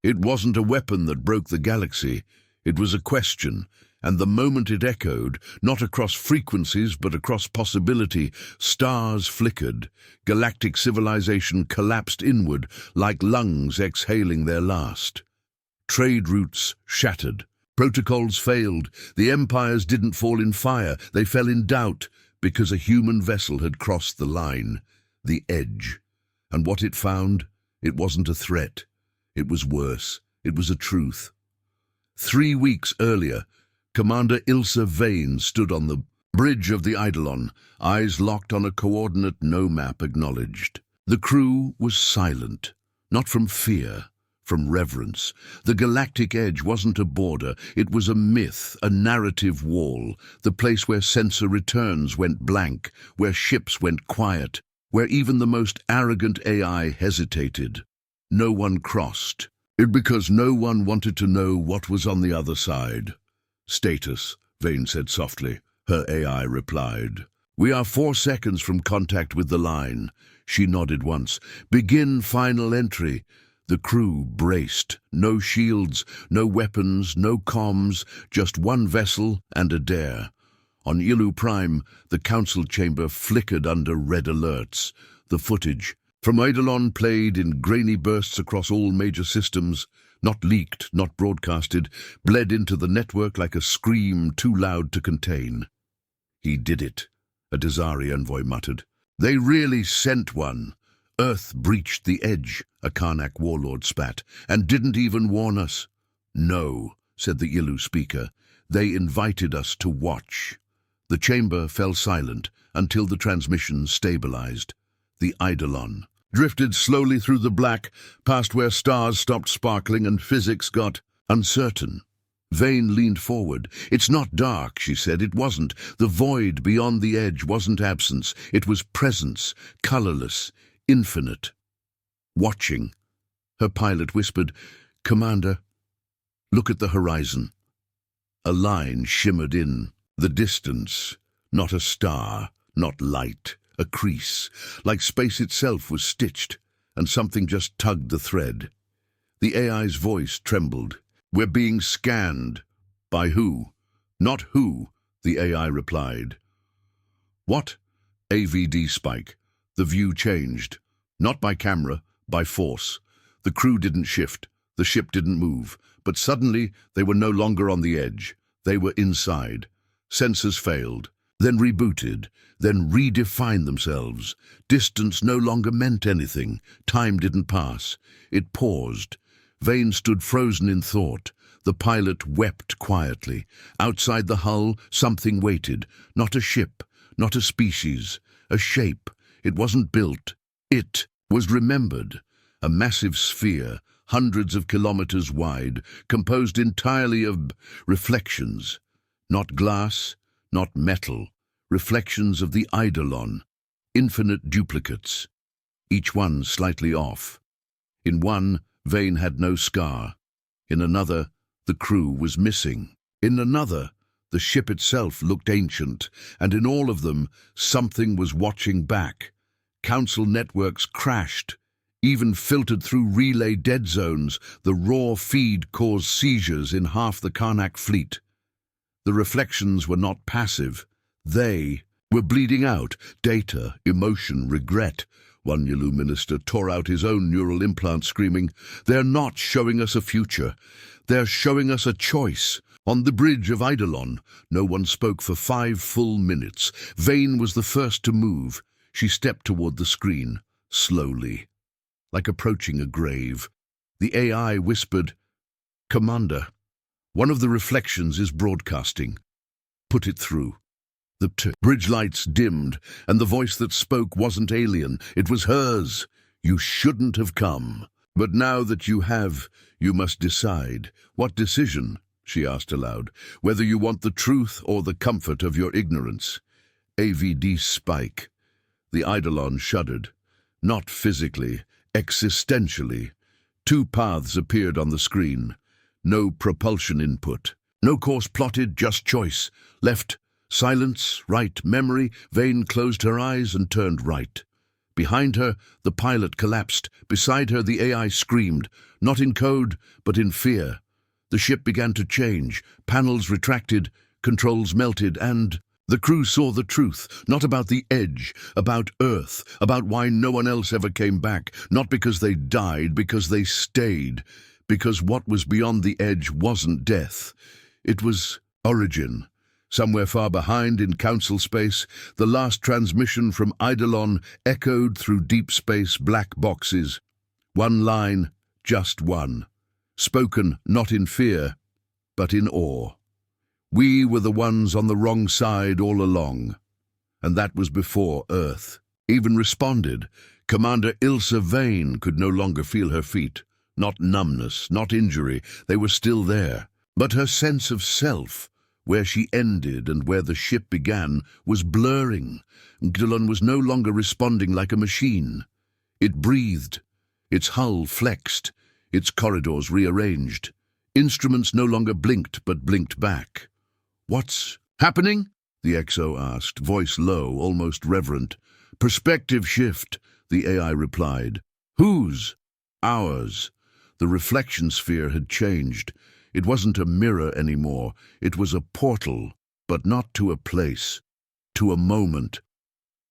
It wasn't a weapon that broke the galaxy. It was a question, and the moment it echoed, not across frequencies but across possibility, stars flickered. Galactic civilization collapsed inward, like lungs exhaling their last. Trade routes shattered. Protocols failed. The empires didn't fall in fire. They fell in doubt because a human vessel had crossed the line, the edge. And what it found? It wasn't a threat. It was worse. It was a truth. 3 weeks earlier, Commander Ilsa Vane stood on the bridge of the Eidolon, eyes locked on a coordinate no map acknowledged. The crew was silent, not from fear, from reverence. The galactic edge wasn't a border, it was a myth, a narrative wall, the place where sensor returns went blank, where ships went quiet, where even the most arrogant AI hesitated. No one crossed. It because no one wanted to know what was on the other side. Status, Vane said softly. Her AI replied. We are 4 seconds from contact with the line. She nodded once. Begin final entry. The crew braced. No shields, no weapons, no comms, just one vessel and a dare. On Ilu Prime, the council chamber flickered under red alerts. The footage from Eidolon played in grainy bursts across all major systems, not leaked, not broadcasted, bled into the network like a scream too loud to contain. He did it, a Dazari envoy muttered. They really sent one. Earth breached the edge, a Karnak warlord spat, and didn't even warn us. No, said the Ilu speaker. They invited us to watch. The chamber fell silent until the transmission stabilized. The Eidolon drifted slowly through the black, past where stars stopped sparkling and physics got uncertain. Vane leaned forward. It's not dark, she said. It wasn't. The void beyond the edge wasn't absence. It was presence, colorless, infinite. Watching. Her pilot whispered, Commander, look at the horizon. A line shimmered in the distance, not a star, not light. A crease, like space itself was stitched, and something just tugged the thread. The AI's voice trembled. We're being scanned. By who? Not who, the AI replied. What? AVD spike. The view changed. Not by camera, by force. The crew didn't shift. The ship didn't move. But suddenly, they were no longer on the edge. They were inside. Sensors failed. Then rebooted, then redefined themselves. Distance no longer meant anything. Time didn't pass. It paused. Vane stood frozen in thought. The pilot wept quietly. Outside the hull, something waited. Not a ship, not a species, a shape. It wasn't built. It was remembered. A massive sphere, hundreds of kilometers wide, composed entirely of reflections. Not glass, not metal, reflections of the Eidolon, infinite duplicates, each one slightly off. In one, Vane had no scar. In another, the crew was missing. In another, the ship itself looked ancient, and in all of them, something was watching back. Council networks crashed, even filtered through relay dead zones. The raw feed caused seizures in half the Karnak fleet. The reflections were not passive. They were bleeding out data, emotion, regret. One Yalu minister tore out his own neural implant, screaming, They're not showing us a future. They're showing us a choice. On the bridge of Eidolon, no one spoke for 5 full minutes. Vane was the first to move. She stepped toward the screen, slowly, like approaching a grave. The AI whispered, Commander, one of the reflections is broadcasting. Put it through. The bridge lights dimmed, and the voice that spoke wasn't alien. It was hers. You shouldn't have come. But now that you have, you must decide. What decision? She asked aloud. Whether you want the truth or the comfort of your ignorance. AVD spike. The Eidolon shuddered. Not physically, existentially. 2 paths appeared on the screen. No propulsion input. No course plotted, just choice. Left, silence, right, memory. Vane closed her eyes and turned right. Behind her, the pilot collapsed. Beside her, the AI screamed, not in code, but in fear. The ship began to change. Panels retracted, controls melted, and the crew saw the truth, not about the edge, about Earth, about why no one else ever came back, not because they died, because they stayed, because what was beyond the edge wasn't death. It was origin. Somewhere far behind in council space, the last transmission from Eidolon echoed through deep space black boxes. One line, just one. Spoken not in fear, but in awe. We were the ones on the wrong side all along. And that was before Earth even responded. Commander Ilsa Vane could no longer feel her feet. Not numbness, not injury, they were still there. But her sense of self, where she ended and where the ship began, was blurring. Eidolon was no longer responding like a machine. It breathed. Its hull flexed. Its corridors rearranged. Instruments no longer blinked, but blinked back. "What's happening?" the XO asked, voice low, almost reverent. "Perspective shift," the AI replied. "Whose?" "Ours." The reflection sphere had changed. It wasn't a mirror anymore. It was a portal, but not to a place, to a moment.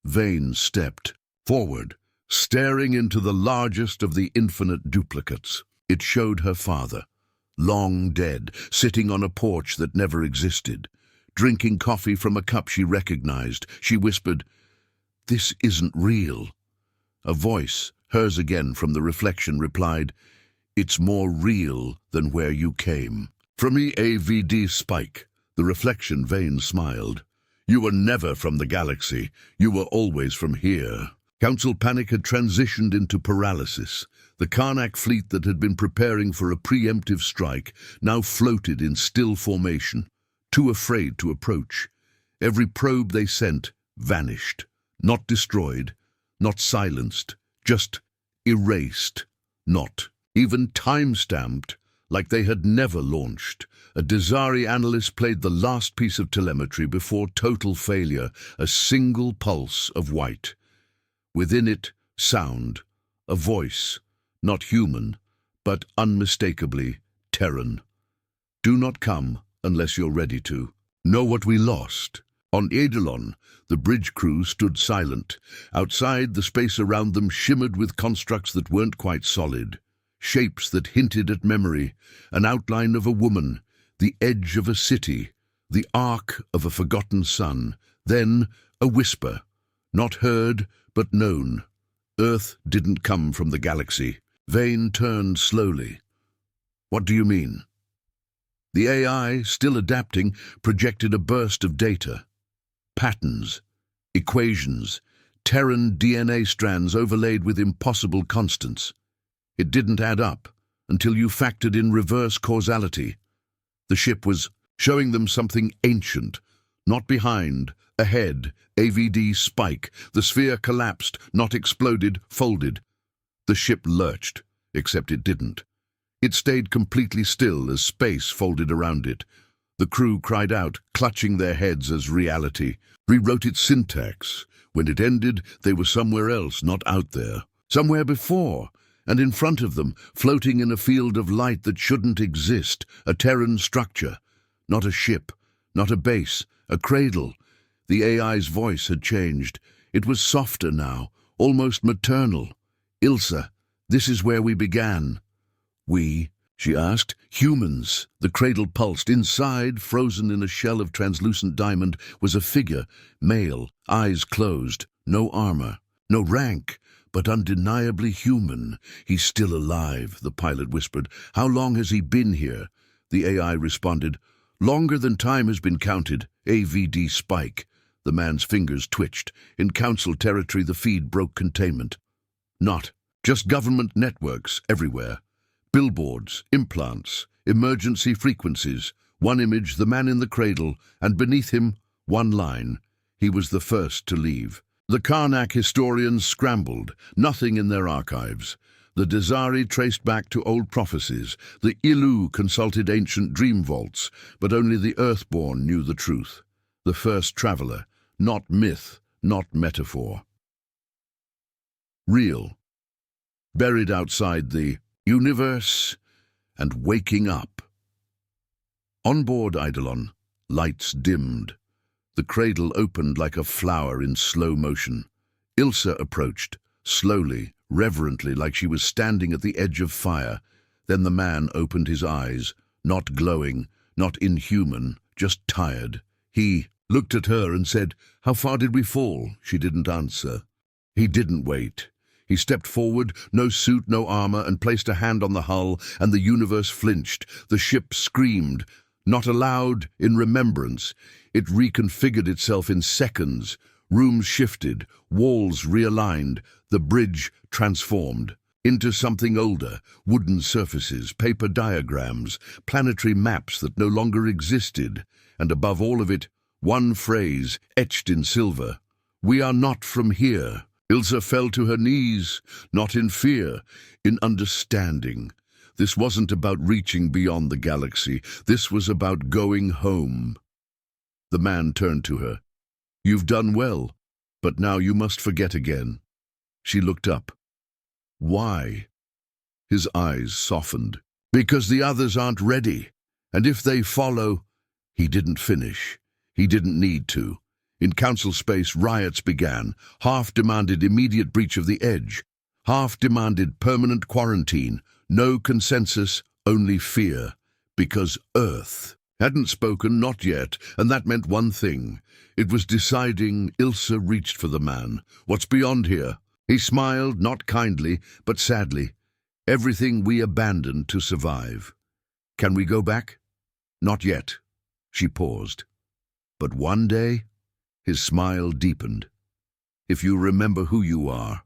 Vane stepped forward, staring into the largest of the infinite duplicates. It showed her father, long dead, sitting on a porch that never existed, drinking coffee from a cup she recognized. She whispered, "This isn't real." A voice, hers again from the reflection, replied, "It's more real than where you came." "From EAVD Spike," the reflection Vane smiled. "You were never from the galaxy. You were always from here." Council panic had transitioned into paralysis. The Karnak fleet that had been preparing for a preemptive strike now floated in still formation, too afraid to approach. Every probe they sent vanished, not destroyed, not silenced, just erased, not even time-stamped, like they had never launched. A Desari analyst played the last piece of telemetry before total failure, a single pulse of white. Within it, sound, a voice, not human, but unmistakably Terran. "Do not come unless you're ready to. Know what we lost." On Eidolon, the bridge crew stood silent. Outside, the space around them shimmered with constructs that weren't quite solid. Shapes that hinted at memory, an outline of a woman, the edge of a city, the arc of a forgotten sun. Then a whisper, not heard, but known. Earth didn't come from the galaxy. Vane turned slowly. "What do you mean?" The AI, still adapting, projected a burst of data. Patterns, equations, Terran DNA strands overlaid with impossible constants. It didn't add up until you factored in reverse causality. The ship was showing them something ancient, not behind, ahead. AVD spike. The sphere collapsed, not exploded, folded. The ship lurched, except it didn't. It stayed completely still as space folded around it. The crew cried out, clutching their heads as reality rewrote its syntax. When it ended, they were somewhere else, not out there. Somewhere before, and in front of them, floating in a field of light that shouldn't exist, a Terran structure. Not a ship, not a base, a cradle. The AI's voice had changed. It was softer now, almost maternal. "Ilsa, this is where we began." "We?" she asked. "Humans." The cradle pulsed. Inside, frozen in a shell of translucent diamond, was a figure, male, eyes closed, no armor, no rank, but undeniably human. "He's still alive," the pilot whispered. "How long has he been here?" The AI responded, "Longer than time has been counted. AVD spike." The man's fingers twitched. In council territory, the feed broke containment. Not just government networks everywhere. Billboards, implants, emergency frequencies. One image, the man in the cradle, and beneath him, one line. He was the first to leave. The Karnak historians scrambled, nothing in their archives. The Desari traced back to old prophecies. The Ilu consulted ancient dream vaults, but only the Earthborn knew the truth. The first traveler, not myth, not metaphor. real, buried outside the universe and waking up. On board Eidolon, lights dimmed. The cradle opened like a flower in slow motion. Ilsa approached, slowly, reverently, like she was standing at the edge of fire. Then the man opened his eyes, not glowing, not inhuman, just tired. He looked at her and said, "How far did we fall?" She didn't answer. He didn't wait. He stepped forward, no suit, no armor, and placed a hand on the hull, and the universe flinched. The ship screamed, not aloud, in remembrance. It reconfigured itself in seconds. Rooms shifted, walls realigned, the bridge transformed into something older, wooden surfaces, paper diagrams, planetary maps that no longer existed, and above all of it, one phrase etched in silver: "We are not from here." Ilsa fell to her knees, not in fear, in understanding. This wasn't about reaching beyond the galaxy. This was about going home. The man turned to her. "You've done well, but now you must forget again." She looked up. "Why?" His eyes softened. "Because the others aren't ready, and if they follow—" He didn't finish. He didn't need to. In council space, riots began. Half demanded immediate breach of the edge. Half demanded permanent quarantine. No consensus, only fear. Because Earth hadn't spoken, not yet, and that meant one thing. It was deciding. Ilsa reached for the man. "What's beyond here?" He smiled, not kindly, but sadly. "Everything we abandoned to survive." "Can we go back?" "Not yet." She paused. "But one day?" His smile deepened. "If you remember who you are."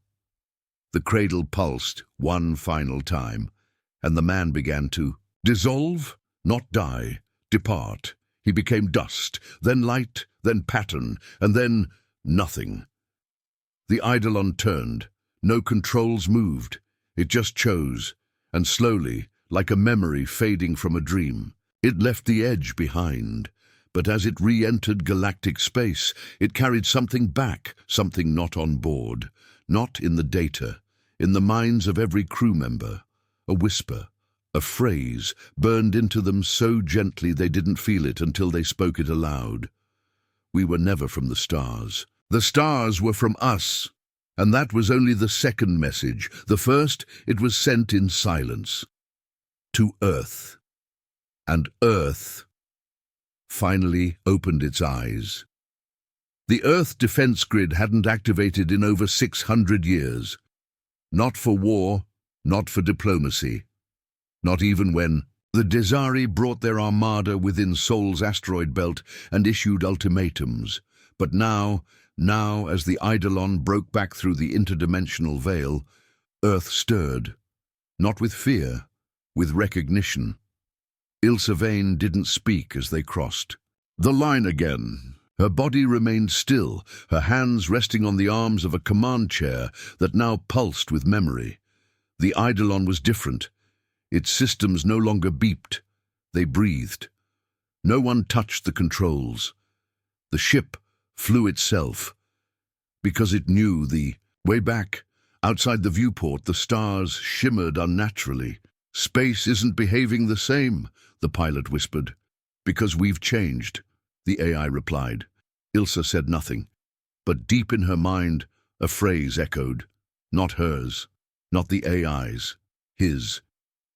The cradle pulsed one final time, and the man began to dissolve, not die, depart. He became dust, then light, then pattern, and then nothing. The Eidolon turned. No controls moved. It just chose, and slowly, like a memory fading from a dream, it left the edge behind. But as it re-entered galactic space, it carried something back, something not on board, not in the data, in the minds of every crew member. A whisper, a phrase, burned into them so gently they didn't feel it until they spoke it aloud. "We were never from the stars. The stars were from us." And that was only the second message. The first, it was sent in silence. To Earth. And Earth finally opened its eyes. The Earth defense grid hadn't activated in over 600 years. Not for war, not for diplomacy. Not even when the Desari brought their armada within Sol's asteroid belt and issued ultimatums. But now, as the Eidolon broke back through the interdimensional veil, Earth stirred. Not with fear, with recognition. Ilsa Vane didn't speak as they crossed the line again. Her body remained still, her hands resting on the arms of a command chair that now pulsed with memory. The Eidolon was different. Its systems no longer beeped. They breathed. No one touched the controls. The ship flew itself. Because it knew the way back, outside the viewport, the stars shimmered unnaturally. "Space isn't behaving the same," the pilot whispered. "Because we've changed," the AI replied. Ilsa said nothing, but deep in her mind, a phrase echoed. Not hers, not the AI's, his.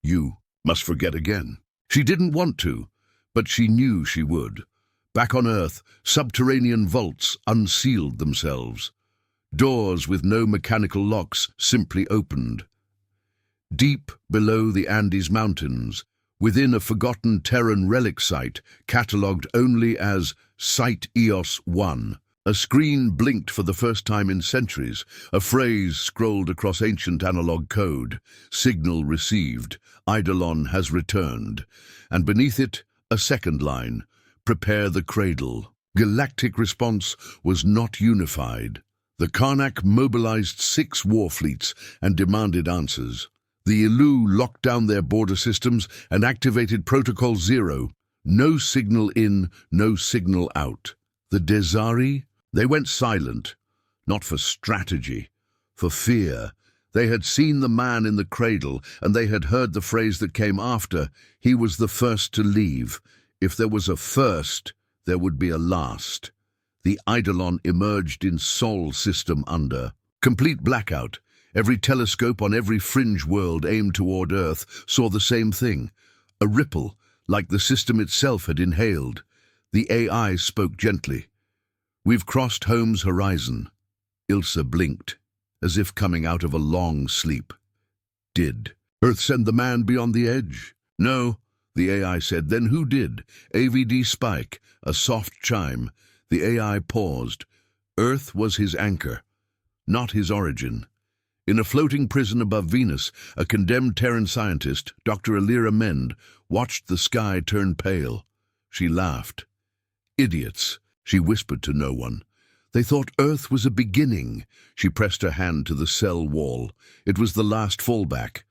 "You must forget again." She didn't want to, but she knew she would. Back on Earth, subterranean vaults unsealed themselves. Doors with no mechanical locks simply opened. Deep below the Andes Mountains, within a forgotten Terran relic site, catalogued only as Site EOS 1, a screen blinked for the first time in centuries. A phrase scrolled across ancient analog code. "Signal received. Eidolon has returned." And beneath it, a second line. "Prepare the cradle." Galactic response was not unified. The Karnak mobilized 6 war fleets and demanded answers. The Ilu locked down their border systems and activated Protocol 0. No signal in, no signal out. The Desari, they went silent, not for strategy, for fear. They had seen the man in the cradle, and they had heard the phrase that came after, "He was the first to leave." If there was a first, there would be a last. The Eidolon emerged in Sol system under. Complete blackout. Every telescope on every fringe world aimed toward Earth saw the same thing. A ripple, like the system itself had inhaled. The AI spoke gently. "We've crossed home's horizon." Ilsa blinked, as if coming out of a long sleep. Did Earth send the man beyond the edge? No, the AI said. Then who did? AVD spike, a soft chime. The AI paused. Earth was his anchor, not his origin. In a floating prison above Venus, a condemned Terran scientist, Dr. Alira Mend, watched the sky turn pale. She laughed. "Idiots," she whispered to no one. "They thought Earth was a beginning." She pressed her hand to the cell wall. It was the last fallback.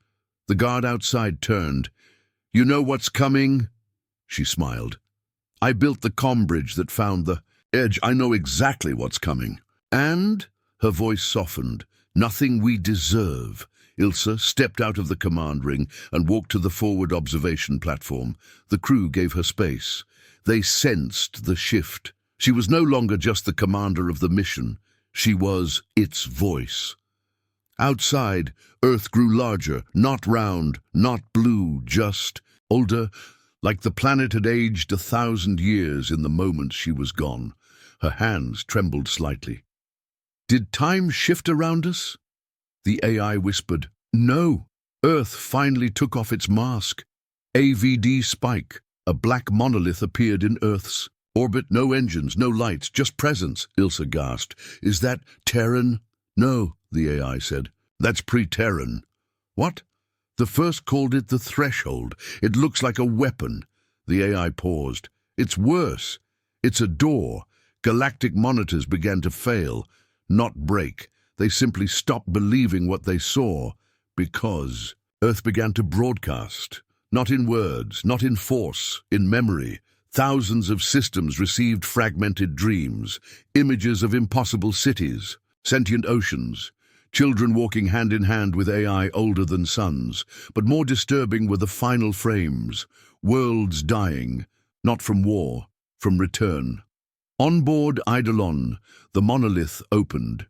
The guard outside turned. "You know what's coming?" She smiled. "I built the comm bridge that found the edge. I know exactly what's coming." "And?" Her voice softened. "Nothing we deserve." Ilsa stepped out of the command ring and walked to the forward observation platform. The crew gave her space. They sensed the shift. She was no longer just the commander of the mission. She was its voice. Outside, Earth grew larger, not round, not blue, just older, like the planet had aged 1,000 years in the moment she was gone. Her hands trembled slightly. "Did time shift around us?" The AI whispered. "No." Earth finally took off its mask. AVD spike. A black monolith appeared in Earth's orbit. No engines, no lights, just presence. Ilsa gasped. "Is that Terran?" "No," the AI said. "That's pre-Terran." "What?" "The first called it the threshold. It looks like a weapon." The AI paused. "It's worse. It's a door." Galactic monitors began to fail, not break. They simply stopped believing what they saw, because Earth began to broadcast. Not in words, not in force, in memory. Thousands of systems received fragmented dreams, images of impossible cities, sentient oceans, children walking hand in hand with AI older than suns. But more disturbing were the final frames, worlds dying, not from war, from return. On board Eidolon, the monolith opened.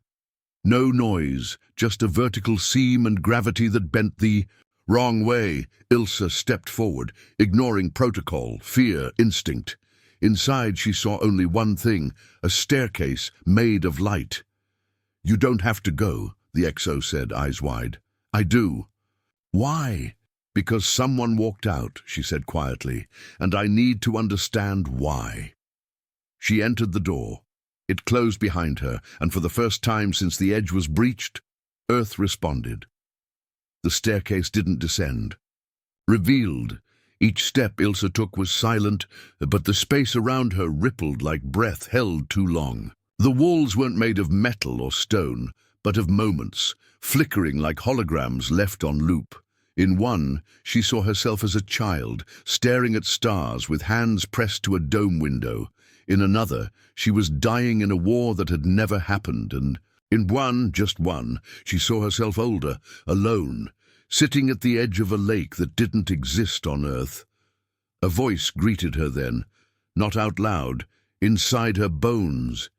No noise, just a vertical seam and gravity that bent the wrong way. Ilsa stepped forward, ignoring protocol, fear, instinct. Inside she saw only one thing, a staircase made of light. "You don't have to go," the XO said, eyes wide. "I do." "Why?" "Because someone walked out," she said quietly, "and I need to understand why." She entered the door. It closed behind her, and for the first time since the edge was breached, Earth responded. The staircase didn't descend. Revealed, each step Ilsa took was silent, but the space around her rippled like breath held too long. The walls weren't made of metal or stone, but of moments, flickering like holograms left on loop. In one, she saw herself as a child, staring at stars with hands pressed to a dome window. In another, she was dying in a war that had never happened, and in one, just one, she saw herself older, alone, sitting at the edge of a lake that didn't exist on Earth. A voice greeted her then, not out loud, inside her bones.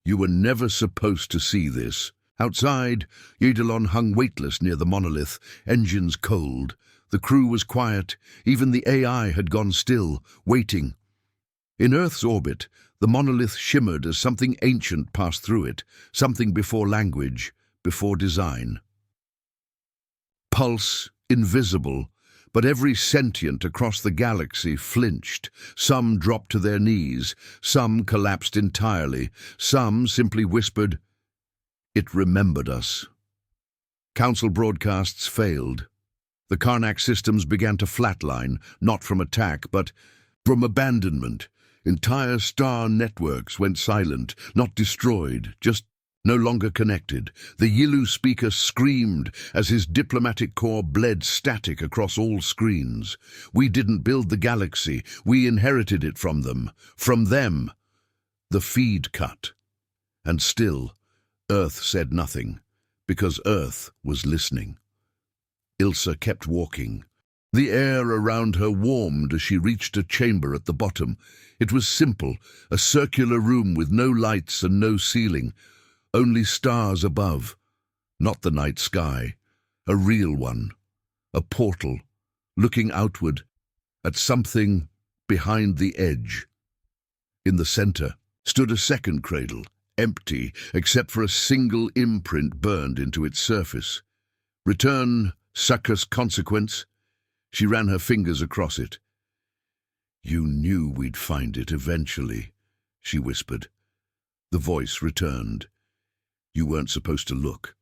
"You were never supposed to see this." Outside, Eidolon hung weightless near the monolith, engines cold. The crew was quiet, even the AI had gone still, waiting. In Earth's orbit, the monolith shimmered as something ancient passed through it, something before language, before design. Pulse, invisible, but every sentient across the galaxy flinched. Some dropped to their knees, some collapsed entirely, some simply whispered, "It remembered us." Council broadcasts failed. The Karnak systems began to flatline, not from attack, but from abandonment. Entire star networks went silent, not destroyed, just no longer connected. The Yilu speaker screamed as his diplomatic corps bled static across all screens. "We didn't build the galaxy, we inherited it from them. From them." The feed cut. And still, Earth said nothing. Because Earth was listening. Ilsa kept walking. The air around her warmed as she reached a chamber at the bottom. It was simple, a circular room with no lights and no ceiling, only stars above. Not the night sky, a real one, a portal, looking outward at something behind the edge. In the center stood a second cradle, empty except for a single imprint burned into its surface. Return, succus consequence. She ran her fingers across it. You knew we'd find it eventually, she whispered. The voice returned. You weren't supposed to look.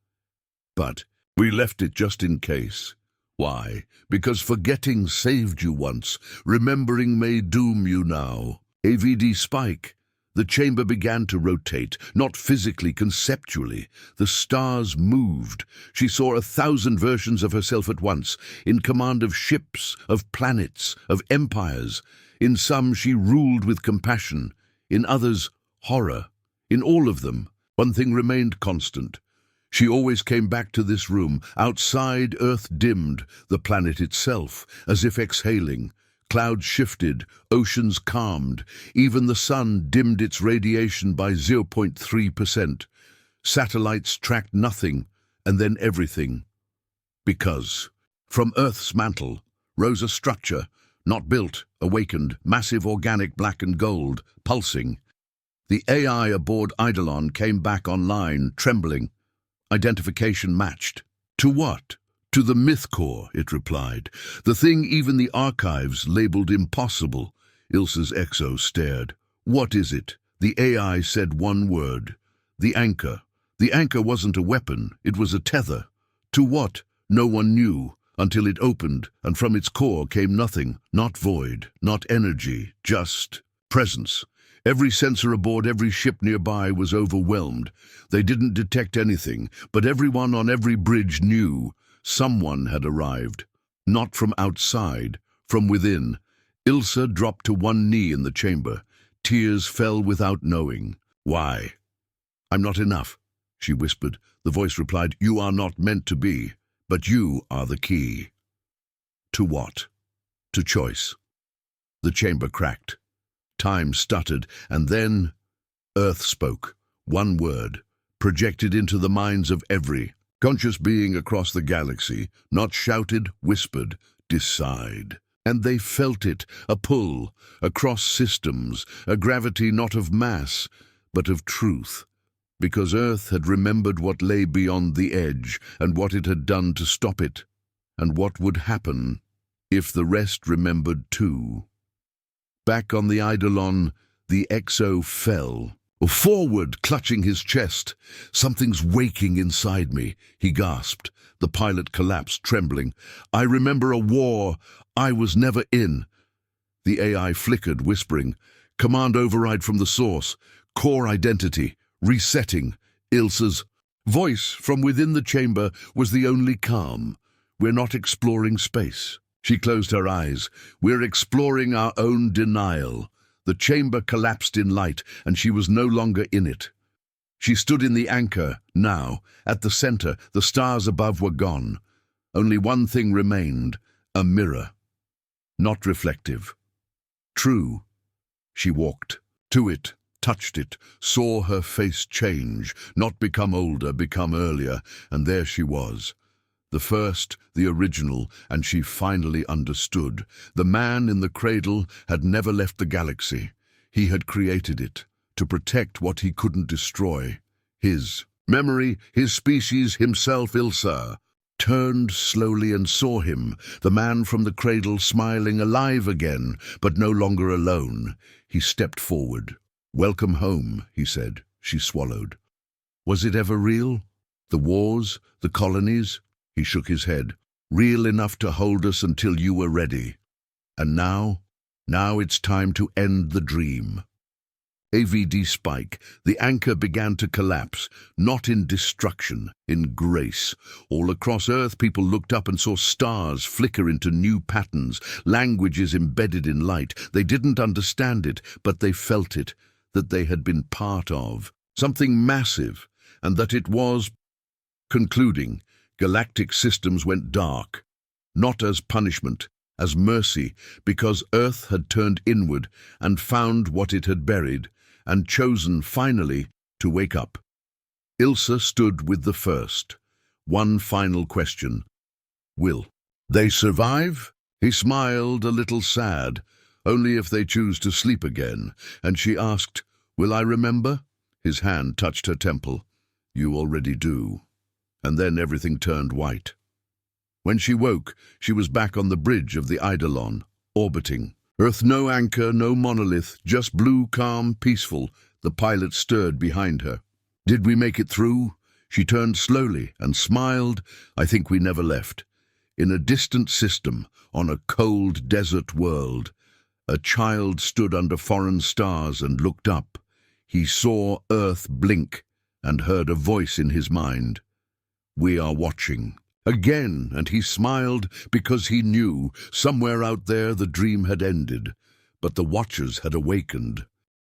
But we left it just in case. Why? Because forgetting saved you once. Remembering may doom you now. AVD spike. The chamber began to rotate, not physically, conceptually. The stars moved. She saw 1,000 versions of herself at once, in command of ships, of planets, of empires. In some she ruled with compassion, in others horror. In all of them, one thing remained constant. She always came back to this room. Outside, Earth dimmed, the planet itself, as if exhaling. Clouds shifted, oceans calmed. Even the sun dimmed its radiation by 0.3%. Satellites tracked nothing, and then everything. Because from Earth's mantle rose a structure, not built, awakened, massive organic black and gold, pulsing. The AI aboard Eidolon came back online, trembling. Identification matched. To what? To the myth core, it replied. The thing even the archives labeled impossible. Ilsa's exo stared. What is it? The AI said one word. The anchor. The anchor wasn't a weapon, it was a tether. To what? No one knew, until it opened, and from its core came nothing. Not void, not energy, just presence. Every sensor aboard every ship nearby was overwhelmed. They didn't detect anything, but everyone on every bridge knew. Someone had arrived. Not from outside, from within. Ilsa dropped to one knee in the chamber. Tears fell without knowing. Why? I'm not enough, she whispered. The voice replied, You are not meant to be, but you are the key. To what? To choice. The chamber cracked. Time stuttered, and then Earth spoke. One word, projected into the minds of every conscious being across the galaxy, not shouted, whispered, decide. And they felt it, a pull, across systems, a gravity not of mass, but of truth. Because Earth had remembered what lay beyond the edge, and what it had done to stop it, and what would happen if the rest remembered too. Back on the Eidolon, the exo fell. Forward, clutching his chest. Something's waking inside me, he gasped. The pilot collapsed, trembling. I remember a war I was never in. The AI flickered, whispering. Command override from the source. Core identity. Resetting. Ilsa's voice from within the chamber was the only calm. We're not exploring space. She closed her eyes. We're exploring our own denial. The chamber collapsed in light, and she was no longer in it. She stood in the anchor, now. At the center, the stars above were gone. Only one thing remained, a mirror. Not reflective. True. She walked to it, touched it, saw her face change, not become older, become earlier, and there she was. The first, the original, and she finally understood. The man in the cradle had never left the galaxy. He had created it, to protect what he couldn't destroy. His memory, his species, himself, Ilsa. Turned slowly and saw him, the man from the cradle, smiling, alive again, but no longer alone. He stepped forward. Welcome home, he said. She swallowed. Was it ever real? The wars, the colonies? He shook his head. Real enough to hold us until you were ready. And now it's time to end the dream. AVD spike. The anchor began to collapse, not in destruction, in grace. All across Earth, people looked up and saw stars flicker into new patterns, languages embedded in light. They didn't understand it, but they felt it, that they had been part of something massive, and that it was Concluding, galactic systems went dark, not as punishment, as mercy, because Earth had turned inward and found what it had buried, and chosen, finally, to wake up. Ilsa stood with the first. One final question. Will they survive? He smiled, a little sad. Only if they choose to sleep again. And she asked, "Will I remember?" His hand touched her temple. "You already do." And then everything turned white. When she woke, she was back on the bridge of the Eidolon, orbiting. Earth, no anchor, no monolith, just blue, calm, peaceful. The pilot stirred behind her. "Did we make it through?" She turned slowly and smiled. "I think we never left." In a distant system, on a cold desert world, a child stood under foreign stars and looked up. He saw Earth blink and heard a voice in his mind. "We are watching." Again, and he smiled because he knew somewhere out there the dream had ended, but the watchers had awakened.